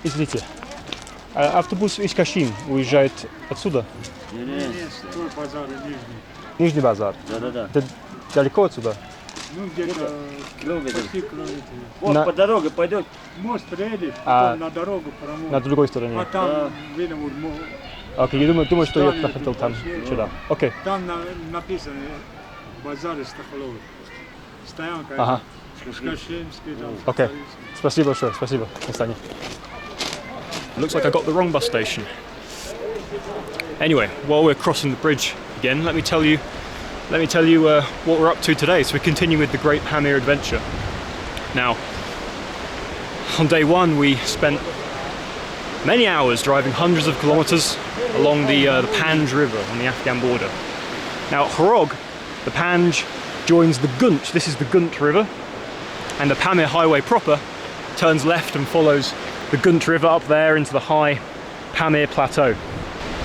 Извините, автобус Ishkashim уезжает отсюда? Тут базар нижний. Нижний базар? Да. Это далеко отсюда? Ну, где-то Километр. почти километр. Вот по дороге пойдет. Мост приедешь, А, потом на дорогу прямо. На другой стороне? А там видно, вот, Окей, я думаю, что я проходил там вчера. Окей. там написано базар Стахолов. Стоянка. Ага. Ishkashimский там. Okay. Спасибо большое, спасибо. Looks like I got the wrong bus station. Anyway, while we're crossing the bridge again, let me tell you what we're up to today. So we're continuing with the Great Pamir adventure. Now, on day one, we spent many hours driving hundreds of kilometers along the Panj River on the Afghan border. Now, at Horog, the Panj joins the Gunt. This is the Gunt River, and the Pamir highway proper turns left and follows the Gunt River up there into the high Pamir plateau.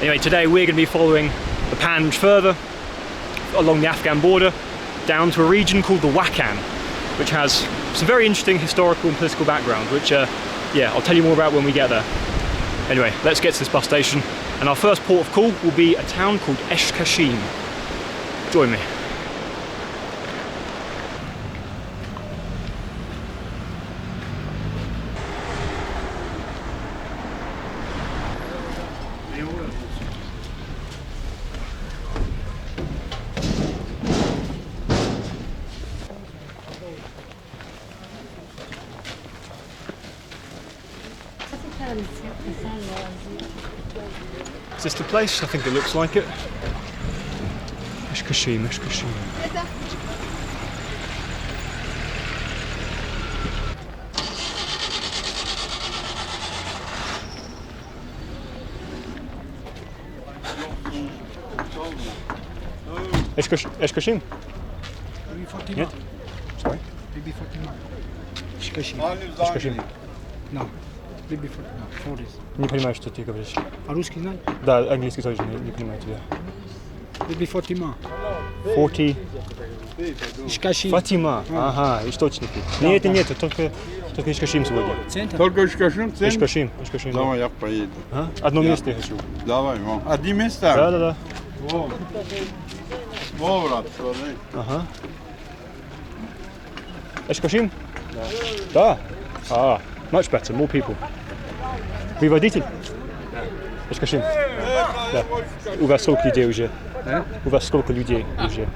Anyway, today we're going to be following the Panj further along the Afghan border down to a region called the Wakhan, which has some very interesting historical and political background, which I'll tell you more about when we get there. Anyway, let's get to this bus station, and our first port of call will be a town called Ishkashim. Join me. Is this the place? I think it looks like it. Ishkashim. Ishkashim? Нет? Sorry? Ishkashim. No. Не понимаю, что ты говоришь. А русский знаешь? Да, английский тоже не понимаю тебя. Биби Фатима. 40... Ishkashim. Фатима. Ага, источники. Нет, только Ishkashim сегодня. Центр? Только Ishkashim? Ishkashim. Давай, я поеду. А? Одно место я хочу. Давай, вон. Одни места? Да. Во, брат, смотри. Ага. Ishkashim? Да. Much better, more people. Вы водитель? Ishkashim? Да. У вас сколько людей уже? У вас сколько людей уже?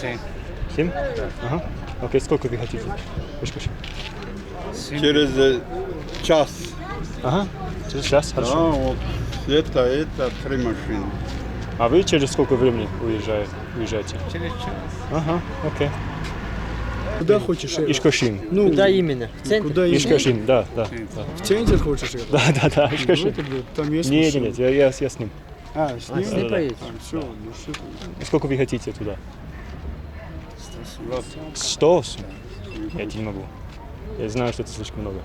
7. 7? Ага. Окей, сколько вы хотите? Ishkashim? Через час. Ага. Через час, Да, хорошо. вот. Это 3 машины. А вы через сколько времени уезжаете? Через час. Ага, окей. Куда хочешь? Ishkashim. Ну, Куда именно? В центр? куда именно? Ishkashim, да. В центр хочешь? Да, Ishkashim. Там есть Нет, машина. я с ним. С ним? С ним поедешь? Все, ну супер. Сколько вы хотите туда? 100? Я не могу. Я знаю, что это слишком много.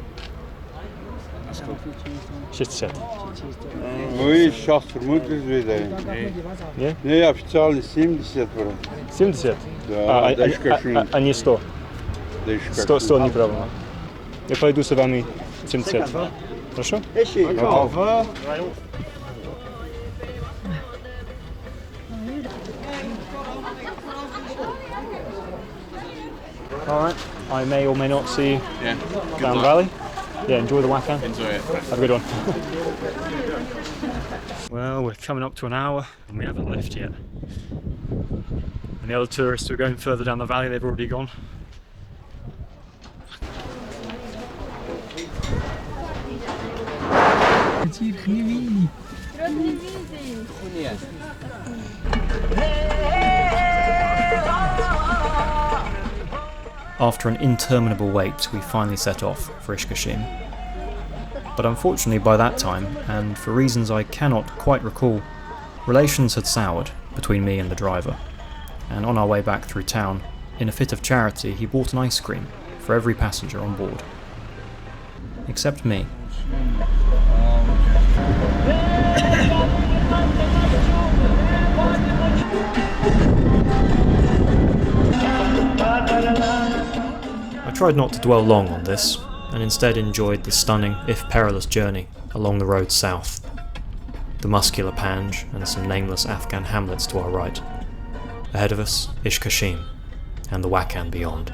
60. Вы сейчас смотрите видео? Нет? Не, официально 70, брат. 70? Да, до Ishkashim. А не 100? До Ishkashim. 100 неправильно. Я пойду с вами 70. Хорошо? Alright, I may or may not see you down the valley. Yeah, enjoy the Wakhan. Enjoy it. Have a good one. Well, we're coming up to an hour and we haven't left yet. And the other tourists who are going further down the valley, they've already gone. After an interminable wait, we finally set off for Ishkashim. But unfortunately by that time, and for reasons I cannot quite recall, relations had soured between me and the driver, and on our way back through town, in a fit of charity, he bought an ice cream for every passenger on board. Except me. I tried not to dwell long on this, and instead enjoyed the stunning, if perilous, journey along the road south. The muscular Panj and some nameless Afghan hamlets to our right. Ahead of us, Ishkashim, and the Wakhan beyond.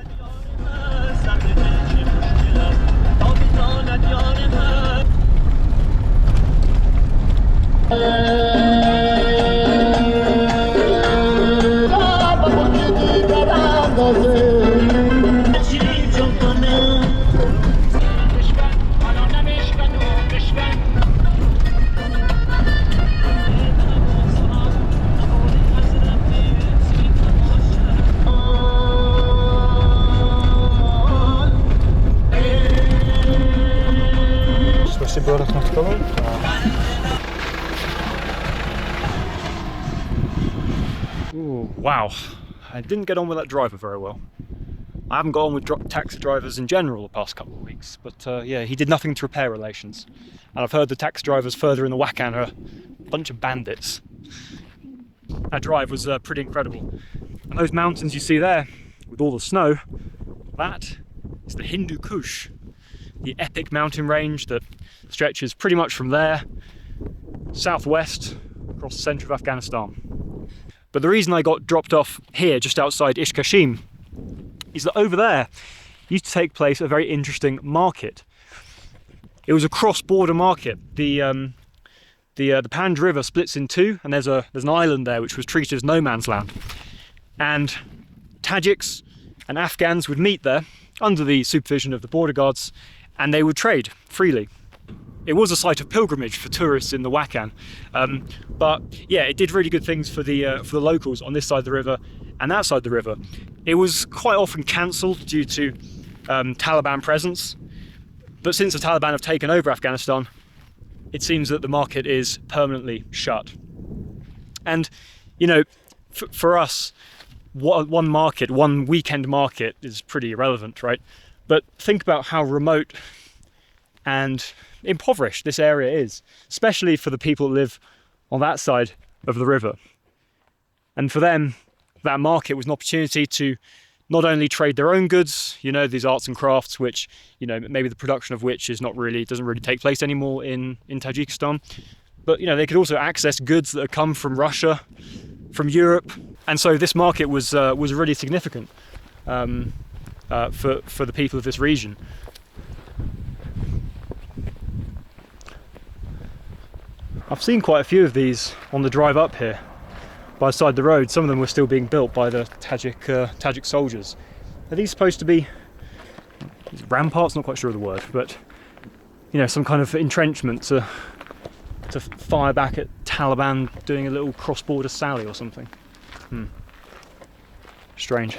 Ooh, wow, I didn't get on with that driver very well. I haven't got on with taxi drivers in general the past couple of weeks, but yeah, he did nothing to repair relations. And I've heard the taxi drivers further in the Wakhan are a bunch of bandits. That drive was pretty incredible. And those mountains you see there, with all the snow, that is the Hindu Kush, the epic mountain range that stretches pretty much from there, southwest, across the centre of Afghanistan. But the reason I got dropped off here, just outside Ishkashim, is that over there used to take place a very interesting market. It was a cross-border market. The Panj River splits in two, and there's an island there which was treated as no man's land. And Tajiks and Afghans would meet there under the supervision of the border guards, and they would trade freely. It was a site of pilgrimage for tourists in the Wakhan, but yeah, it did really good things for the locals on this side of the river and that side of the river. It was quite often cancelled due to Taliban presence, but since the Taliban have taken over Afghanistan, it seems that the market is permanently shut. And you know, for us, one market, one weekend market is pretty irrelevant, right? But think about how remote and impoverished this area is, especially for the people that live on that side of the river. And for them, that market was an opportunity to not only trade their own goods, you know, these arts and crafts, which, you know, maybe the production of which doesn't really take place anymore in Tajikistan, but, you know, they could also access goods that have come from Russia, from Europe. And so this market was really significant for the people of this region. I've seen quite a few of these on the drive up here by the side of the road. Some of them were still being built by the Tajik soldiers. Are these supposed to be ramparts? Not quite sure of the word, but you know, some kind of entrenchment to fire back at Taliban doing a little cross-border sally or something. Strange.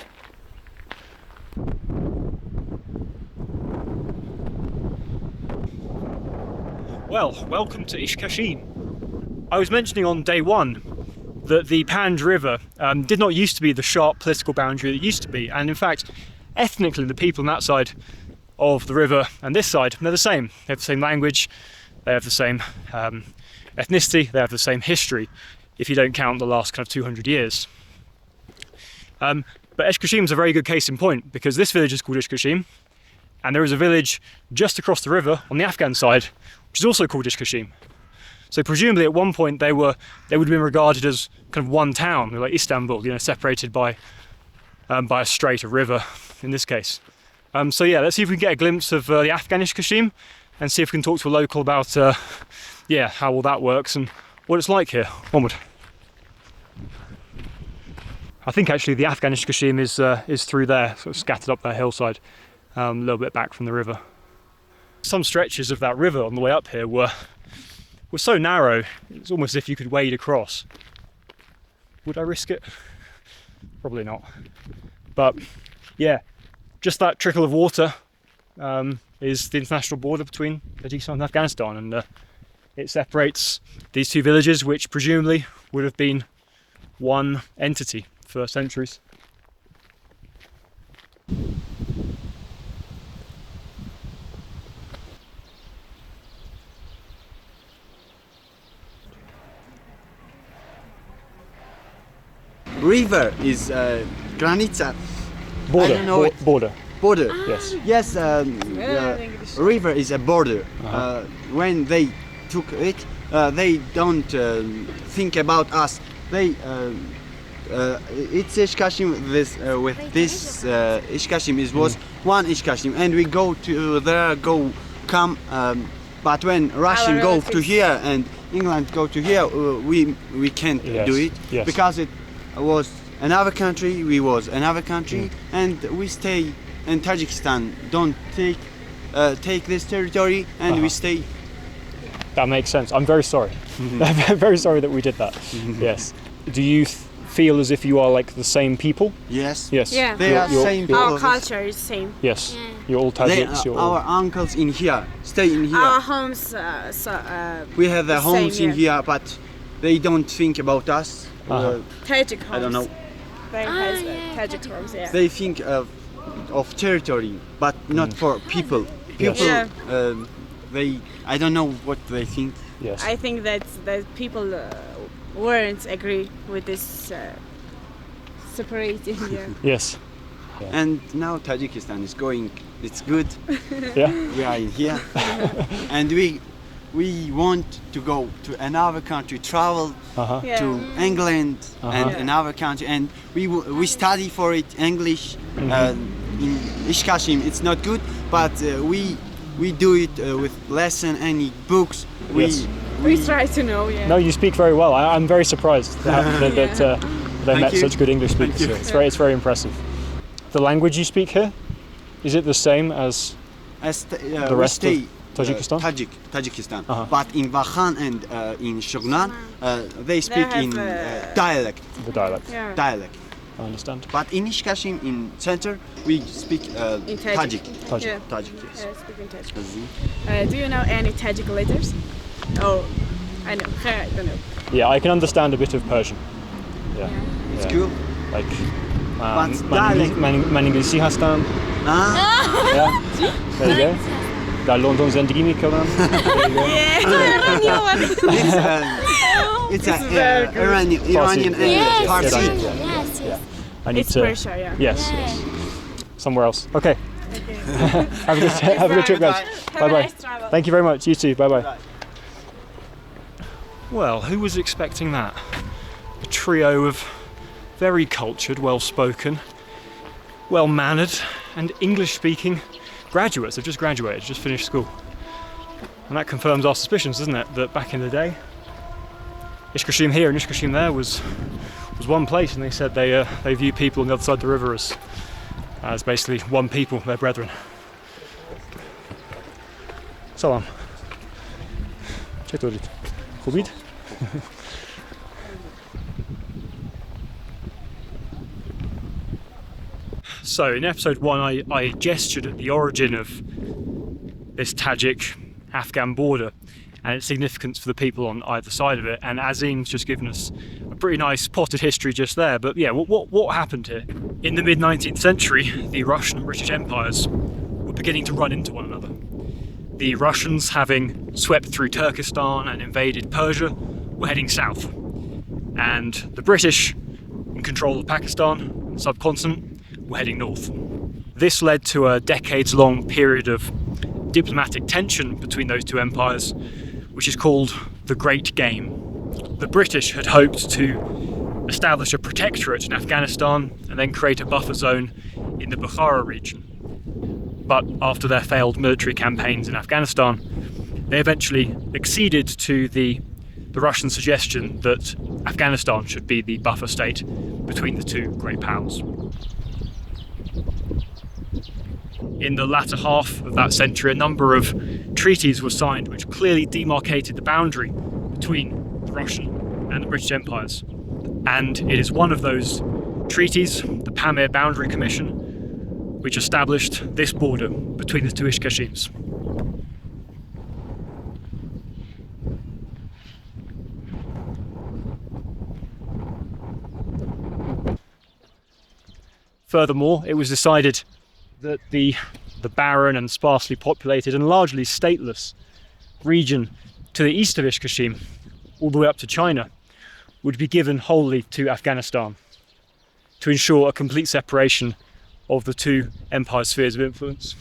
Well, welcome to Ishkashim. I was mentioning on day one that the Panj River did not used to be the sharp political boundary that it used to be, and in fact, ethnically, the people on that side of the river and this side, they're the same. They have the same language, they have the same ethnicity, they have the same history, if you don't count the last kind of 200 years. But Ishkashim is a very good case in point, because this village is called Ishkashim, and there is a village just across the river on the Afghan side, which is also called Ishkashim. So presumably at one point they would have been regarded as kind of one town, like Istanbul, you know, separated by a strait, a river in this case. So yeah, let's see if we can get a glimpse of the Afghan Ishkashim and see if we can talk to a local about yeah, how all that works and what it's like here. Onward. I think actually the Afghan Ishkashim is through there, sort of scattered up that hillside, a little bit back from the river. Some stretches of that river on the way up here were so narrow, it's almost as if you could wade across. Would I risk it? Probably not. But yeah, just that trickle of water is the international border between Tajikistan and Afghanistan, and it separates these two villages, which presumably would have been one entity for centuries. River is granica. Border. I don't know Border. border. Yes. Yes, the river is a border. When they took it, they don't think about us. They it's Ishkashim. This with this Ishkashim was one Ishkashim, and we go to there, come. But when Russian go to here and England go to here, we can't do it because it was another country. We was another country, and we stay in Tajikistan. Don't take this territory, and we stay. That makes sense. I'm very sorry. I'm very sorry that we did that. Yes. Do you feel as if you are like the same people? Yes. Yes. Yeah. They are same people. Our culture is same. Yes. You're all Tajiks. Our uncles in here stay in here. Our homes, We have the homes same, in here, but they don't think about us. Tajik homes. I don't know. Very Tajik homes, yeah. They think of territory, but not for people. People, Yeah. I don't know what they think. Yes. I think that people weren't agree with this separating. Yeah. Yes. And now Tajikistan is going. It's good. Yeah. We are in here, and we want to go to another country, travel Yeah. to England and another country, and we study for it English in Ishkashim. It's not good, but we do it with lesson, any books. We try to know. Yeah. No, you speak very well. I'm very surprised that they met you. such good English speakers here. It's very impressive. The language you speak here, is it the same as the rest of Tajikistan? Tajikistan. But in Wakhan and in Shognan, they speak in dialect. The dialect. Yeah. Dialect. I understand. But in Ishkashim, in center, we speak In Tajik. Tajik. Yeah. Tajik, yes. Yeah, speaking Tajik. Do you know any Tajik letters? Oh, I know. I don't know. Yeah, I can understand a bit of Persian. Yeah. It's cool. Like But dialect. من انگلیسی هستم. Yeah. There you go. در لندن زندگی میکنم. It's Iranian and Farsi. Yeah. I need It's to. Persia, yeah. Yes. Somewhere else. Okay. Have a good trip, guys. Bye bye. Nice travel. Thank you very much. You too. Bye bye. Well, who was expecting that? A trio of very cultured, well-spoken, well-mannered, and English-speaking graduates. They've just graduated, just finished school. And that confirms our suspicions, doesn't it? That back in the day, Ishkashim here and Ishkashim there was one place, and they said they view people on the other side of the river as basically one people, their brethren. Salam. چطورید؟ خوبید؟ So in episode 1 I gestured at the origin of this Tajik-Afghan border and its significance for the people on either side of it, and Azim's just given us a pretty nice potted history just there. But yeah, what happened here? In the mid-19th century, the Russian and British empires were beginning to run into one another. The Russians, having swept through Turkestan and invaded Persia, were heading south, and the British, in control of Pakistan, the subcontinent, were heading north. This led to a decades-long period of diplomatic tension between those two empires, which is called the Great Game. The British had hoped to establish a protectorate in Afghanistan and then create a buffer zone in the Bukhara region. But after their failed military campaigns in Afghanistan, they eventually acceded to the Russian suggestion that Afghanistan should be the buffer state between the two great powers. In the latter half of that century, a number of treaties were signed which clearly demarcated the boundary between the Russian and the British empires. And it is one of those treaties, the Pamir Boundary Commission, which established this border between the two Ishkashims. Furthermore, it was decided that the barren and sparsely populated and largely stateless region to the east of Ishkashim, all the way up to China, would be given wholly to Afghanistan to ensure a complete separation of the two empire spheres of influence.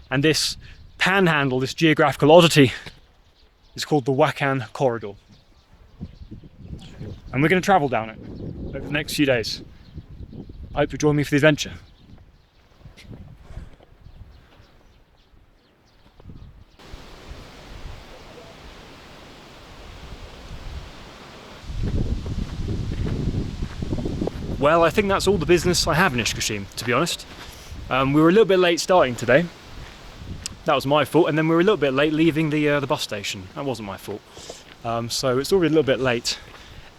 And this panhandle, this geographical oddity, is called the Wakhan Corridor. And we're going to travel down it over the next few days. I hope you join me for the adventure. Well, I think that's all the business I have in Ishkashim, to be honest. We were a little bit late starting today. That was my fault, and then we were a little bit late leaving the bus station. That wasn't my fault. So it's already a little bit late,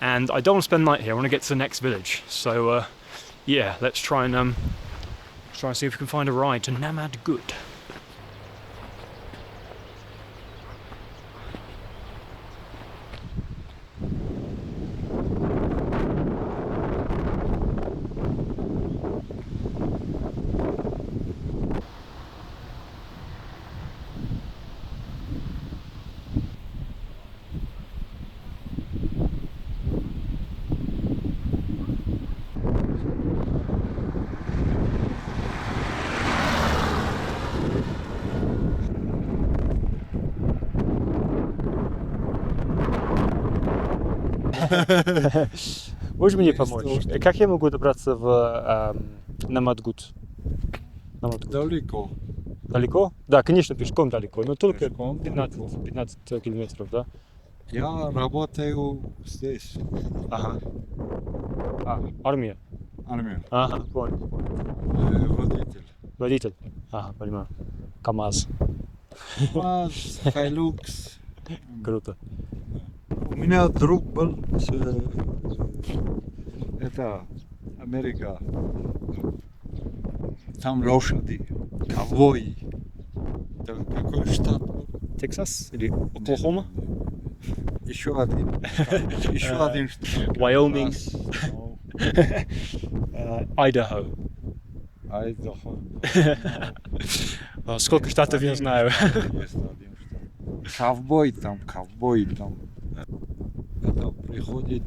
and I don't want to spend the night here. I want to get to the next village. So yeah, let's try and see if we can find a ride to Namadgut. Можешь мне помочь? Как я могу добраться в Намадгут? Далеко. Далеко? Да, конечно, пешком далеко, но только 15 километров, да? Я работаю здесь. Ага. Армия? Армия. Ага, понял. Водитель. Водитель? Ага, понимаю. КамАЗ. КамАЗ, Хайлукс. Круто. У меня друг был это Америка. Там лошади, ковбои. Какой штат был? Тексас или Оклахома? Еще один. Еще один штат. Wyoming. Айдахо. Айдахо. Сколько штатов я знаю. Есть один штат. Ковбой там. Это приходит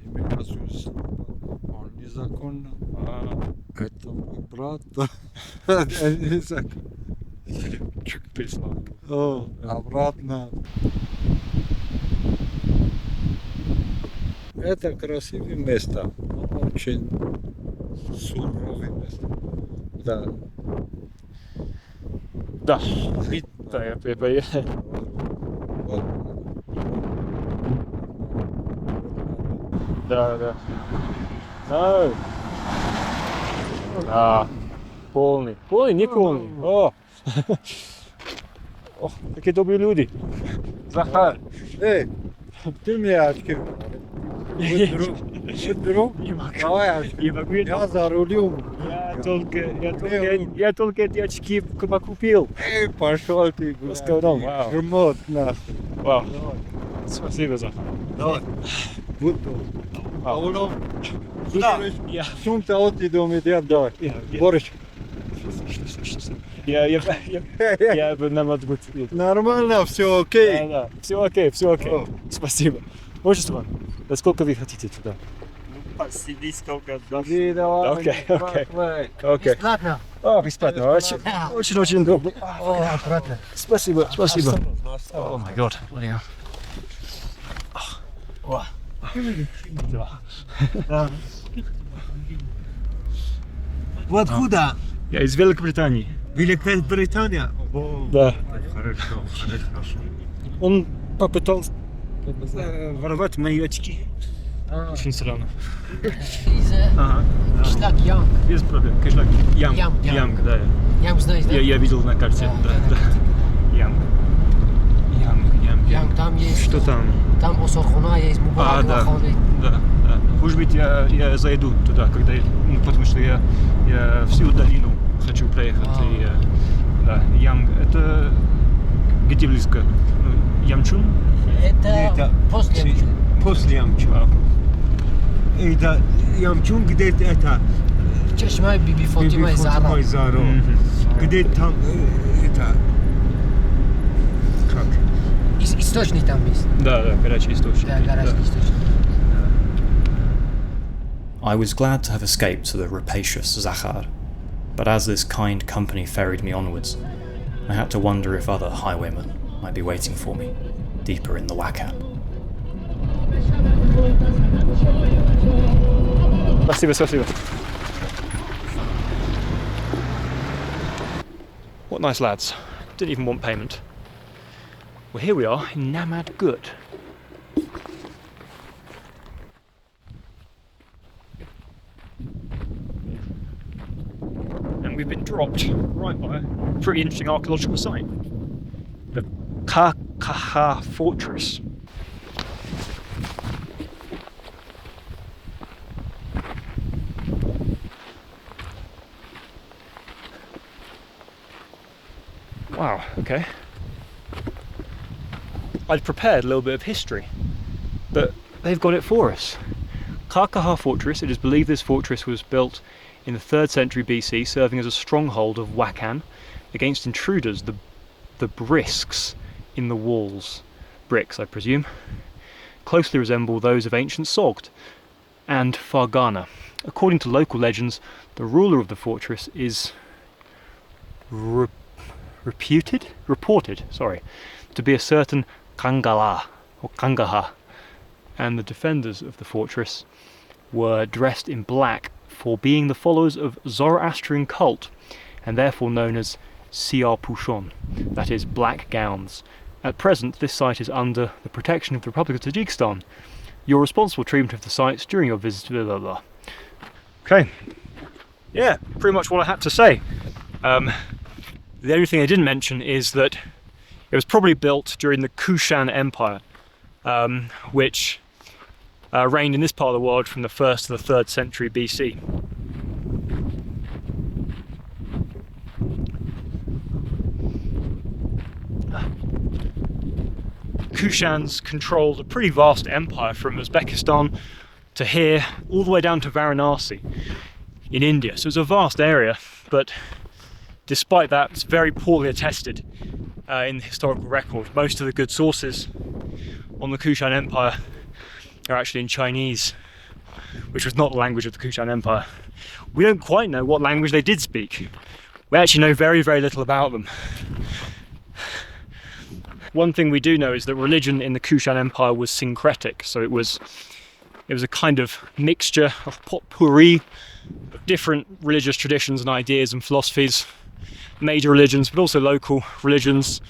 иммиграцию он незаконно. Это мой брат. Незаконно. Переслал. Обратно. Это красивое место, но очень суровое место. Да. Да. Да, я поехал. Да. No. Полный. Полный, не полный. О, какие добрые люди. Захар, ты мне очки. Будь друг. Давай очки. Я за рулем. Я только эти очки купил. Пошел ты. Сказал, вау. Жмот нахуй. Вау. Спасибо, Захар. Давай. Будь друг. Я. Сумка от и дома идет, давай. Борщ. Я бы Namadgut. Нормально, все окей. Да. Все окей. Спасибо. Можешь с вами? Да сколько вы хотите туда? Посиди сколько Иди, давай. Окей. Бесплатно. О, бесплатно. Очень добро. Обратно. Спасибо. О май гад. Вы откуда? Я из Великобритании. Великобритания? Да. Хорошо. Он попытался воровать мои очки. Очень странно. Кишлак Янг. Без проблем. Кишлак Янг, да. Янг знаешь, да? Я видел на карте. Да. Янг. Янг, там есть. Что там? Там Осорхуна есть, Мубарак, Да. Ваханы. Да. Может быть, я зайду туда, когда потому что я всю долину хочу проехать. И, да, Янг. Это где близко? Ямчун? Это после Ямчун. После Ямчун. Это Ямчун где-то это Чешма Биби Фатима и Зара. Зара. Где там это как? Источник там есть. Да, горячий источник. Да, горячий источник. I was glad to have escaped to the rapacious Zakhar, but as this kind company ferried me onwards, I had to wonder if other highwaymen might be waiting for me, deeper in the Wakhan. What nice lads. Didn't even want payment. Well, here we are in Namadgut. And we've been dropped right by a pretty interesting archaeological site. The Khakha fortress. Wow, okay. I'd prepared a little bit of history, but they've got it for us. Khakha fortress, it is believed this fortress was built in the 3rd century BC, serving as a stronghold of Wakhan against intruders, the brisks in the walls. Bricks, I presume. Closely resemble those of ancient Sogd and Fargana. According to local legends, the ruler of the fortress is reported to be a certain Kangala or Kangaha, and the defenders of the fortress were dressed in black for being the followers of Zoroastrian cult and therefore known as Siyar Pushon, that is, black gowns. At present, this site is under the protection of the Republic of Tajikistan. Your responsible treatment of the sites during your visit, blah, blah, blah. Okay, yeah, pretty much what I had to say. The only thing I didn't mention is that it was probably built during the Kushan Empire, which reigned in this part of the world from the 1st to the 3rd century BC. Kushans controlled a pretty vast empire from Uzbekistan to here, all the way down to Varanasi in India. So it's a vast area, but despite that, it's very poorly attested in the historical record. Most of the good sources on the Kushan Empire are actually in Chinese, which was not the language of the Kushan Empire. We don't quite know what language they did speak. We actually know very, very little about them. One thing we do know is that religion in the Kushan Empire was syncretic, so it was a kind of mixture of potpourri of different religious traditions and ideas and philosophies, major religions, but also local religions,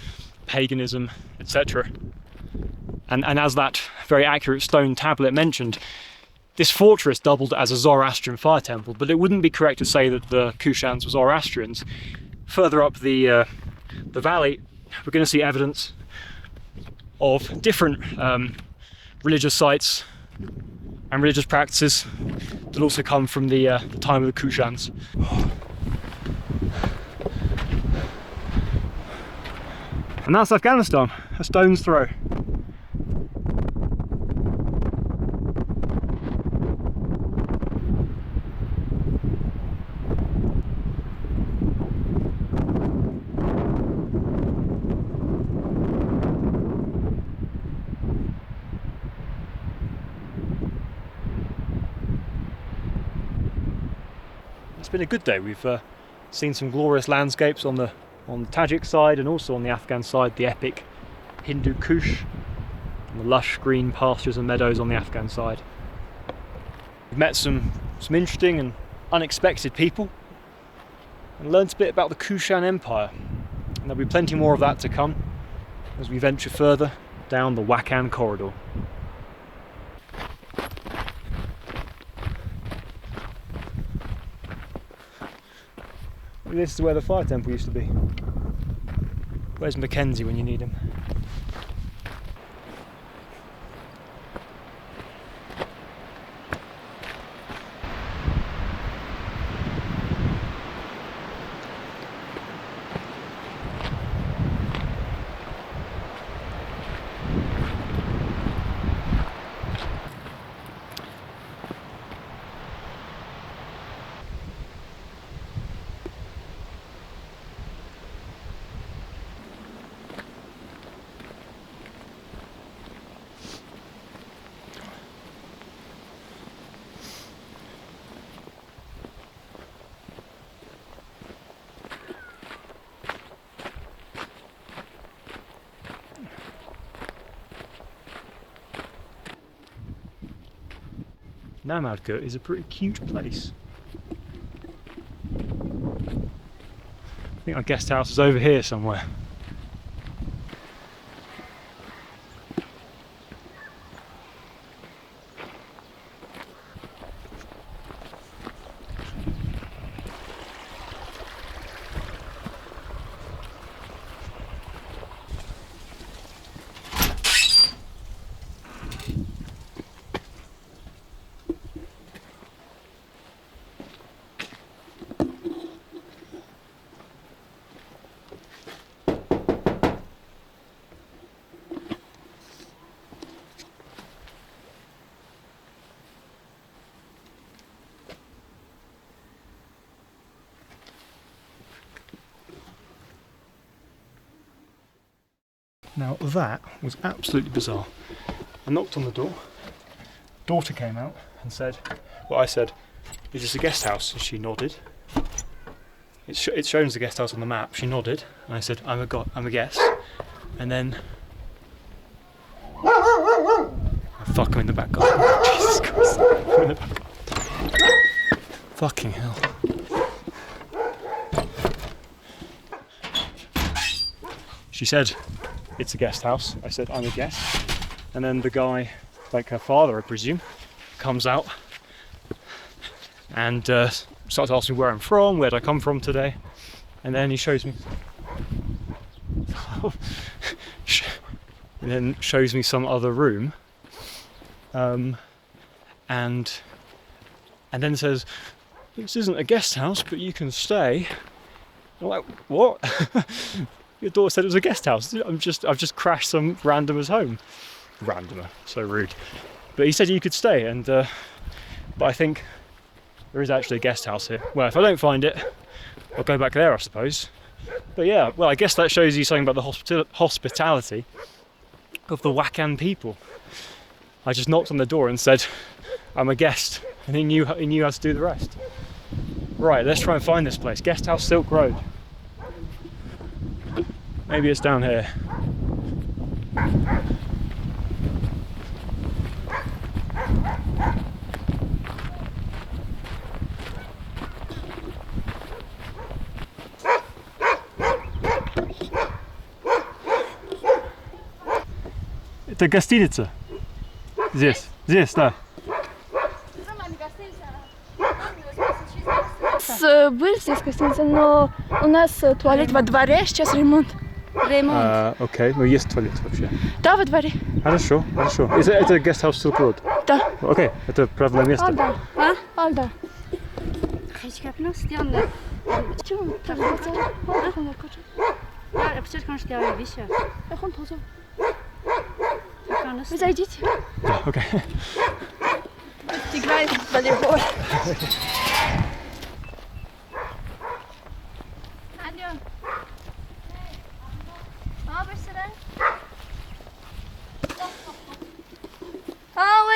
paganism, etc. And as that very accurate stone tablet mentioned, this fortress doubled as a Zoroastrian fire temple, but it wouldn't be correct to say that the Kushans were Zoroastrians. Further up the valley, we're going to see evidence of different religious sites and religious practices that also come from the time of the Kushans. And that's Afghanistan, a stone's throw. It's been a good day. We've seen some glorious landscapes on the Tajik side and also on the Afghan side, the epic Hindu Kush and the lush green pastures and meadows on the Afghan side. We've met some interesting and unexpected people and learned a bit about the Kushan Empire, and there'll be plenty more of that to come as we venture further down the Wakhan Corridor. This is where the fire temple used to be. Where's Mackenzie when you need him? Namadgut is a pretty cute place. I think our guest house is over here somewhere. Now that was absolutely bizarre. I knocked on the door, daughter came out and said, well, I said, is this a guest house? And she nodded. It shows the guest house on the map. She nodded and I said, I'm a guest. And then fuck, I'm in the back garden. Jesus Christ, I'm in the back garden. Fucking hell. She said, it's a guest house. I said, I'm a guest. And then the guy, like her father, I presume, comes out and starts asking me where I'm from, where'd I come from today. And then he shows me and then shows me some other room. And then says, this isn't a guest house, but you can stay. I'm like, what? Your daughter said it was a guest house. I've just crashed some randomer's home. Randomer, so rude. But he said you could stay, and but I think there is actually a guest house here. Well, if I don't find it, I'll go back there, I suppose. But yeah, well, I guess that shows you something about the hospitality of the Wakhan people. I just knocked on the door and said, I'm a guest, and he knew how to do the rest. Right, let's try and find this place. Guest House Silk Road. Maybe it's down here. Это гостиница. Здесь, да. Были здесь гостиницы, но у нас туалет во дворе, сейчас ремонт. Окей, но есть туалет вообще? Да, во дворе. Хорошо. Это гестхаус Silk Road? Да. Окей, это правильное место. Да. Да. Hiç kapını istiyorlar. Чего? Ya yapacak konuşuyor bir şey. Вы зайдите. Да, окей. Играем в волейбол.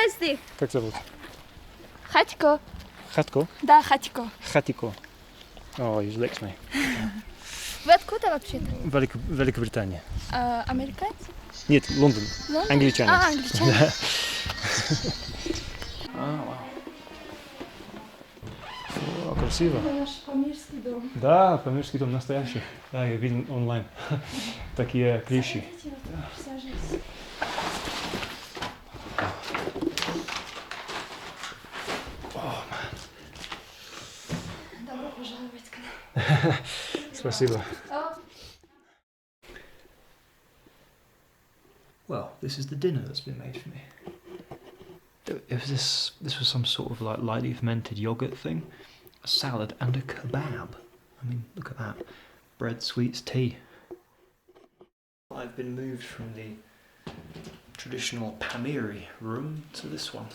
Лесли. Как зовут? Хатико. Хатко? Да, Хатико. Хатико. О, you licks me. Вы откуда вообще-то? Великобритания. Американцы? Нет, Лондон. Англичане. Англичане. Вау. О, красиво. Это наш памирский дом. Да, памирский дом настоящий. Да, я видел онлайн. Такие клещи. Добро пожаловать к нам. Спасибо. Well, this is the dinner that's been made for me. This was some sort of like lightly fermented yogurt thing, a salad and a kebab. I mean, look at that. Bread, sweets, tea. I've been moved from the traditional Pamiri room to this one.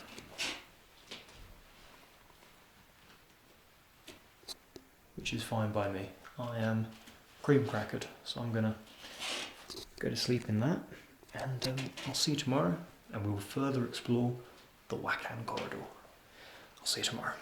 Which is fine by me. I am cream crackered, so I'm gonna go to sleep in that. And I'll see you tomorrow, and we will further explore the Wakhan Corridor. I'll see you tomorrow.